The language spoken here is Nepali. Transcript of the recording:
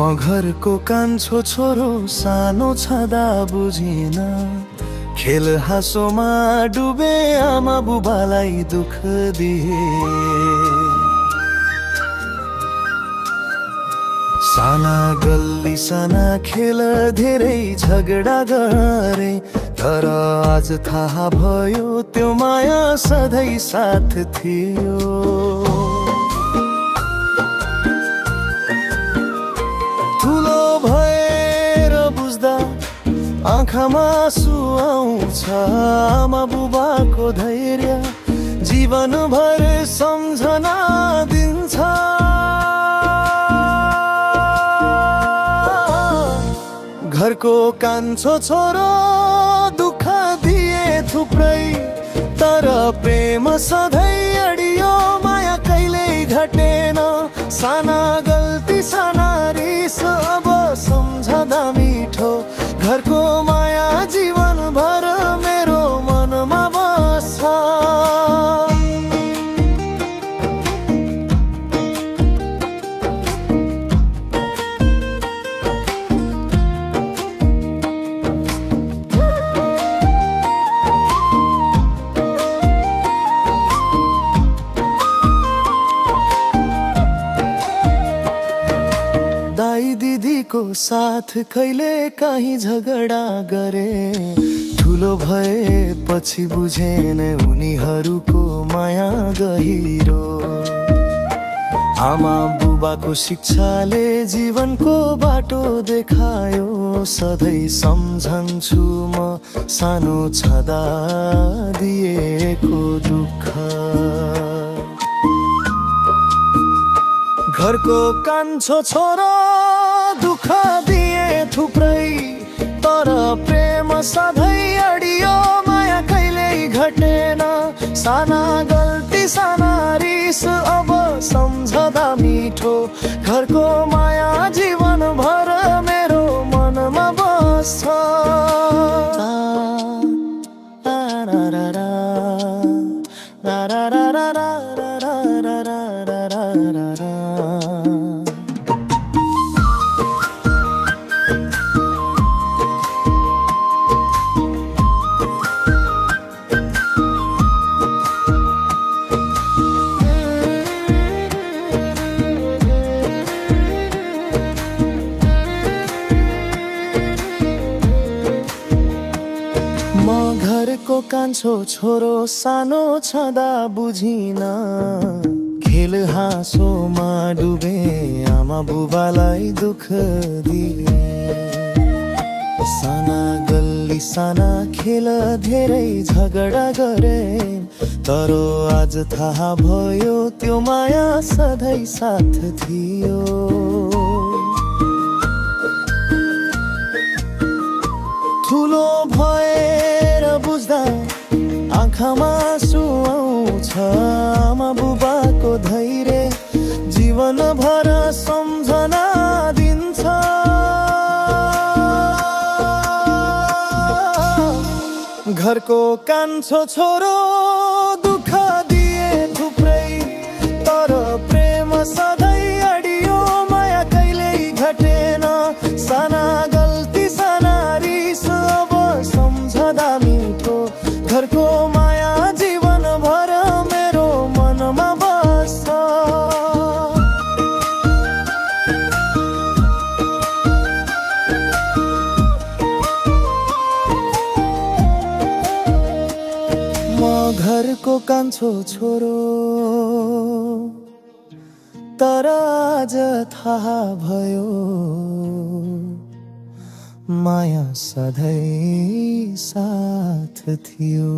घरको कान्छो छोरो सानो छँदा बुझिन, खेल हाँसोमा डुबे आमा बुबालाई दुःख दिए। साना गल्ली साना खेल धेरै झगडा गरे, तर आज थाहा भयो त्यो माया सधैँ साथ थियो। ठुलो भएर बुझ्दा आँखामा आँसु आउँछ, आमा बुबाको धैर्य जीवनभर सम्झना दिन्छ। घरको कान्छो छोरो दुःख दिए थुप्रै, तर प्रेम सधैँ अडियो, माया कहिल्यै घटेन। साना गल्ती साना रिस अब सम्झदा मिठो, घरको माया जीवनभर मेरो मनमा बस्छ। दाई दिदीको साथ कहिले काहीँ झगडा गरे, ठुलो भएपछि बुझेन उनीहरूको माया गहिरो। आमा बुबाको शिक्षाले जीवनको बाटो देखायो, सधैँ सम्झन्छु म सानो छँदा दिएको दुःख। घरको कान्छो छोरो दुःख दिए थुप्रै, तर प्रेम सधैँ अडियो, माया कहिल्यै घटेन। साना गल्ती साना रिस अब सम्झदा मिठो, घरको माया जीवनभर मेरो मनमा बस्छ। घरको कान्छो छोरो सानो छँदा बुझिन, खेल हाँसोमा डुबे आमा बुबालाई दुःख दिए। साना गल्ली साना खेल धेरै झगडा गरे, तर आज थाहा भयो त्यो माया सधैँ साथ थियो। ठुलो भएर बुझ्दा आँखामा आँसु आउँछ, आमा बुबाको धैर्य जीवनभर सम्झना दिन्छ। घरको कान्छो छोरो दुःख दिए थुप्रै, तर प्रेम सधैँ अडियो, माया कहिल्यै घटेन। साना गल्ती साना रिस अब सम्झदा मिठो, घरको माया जीवनभर मेरो मनमा बस्छ। म घरको कान्छो छोरो, तर आज थाहा भयो माया सधैँ साथ थियो।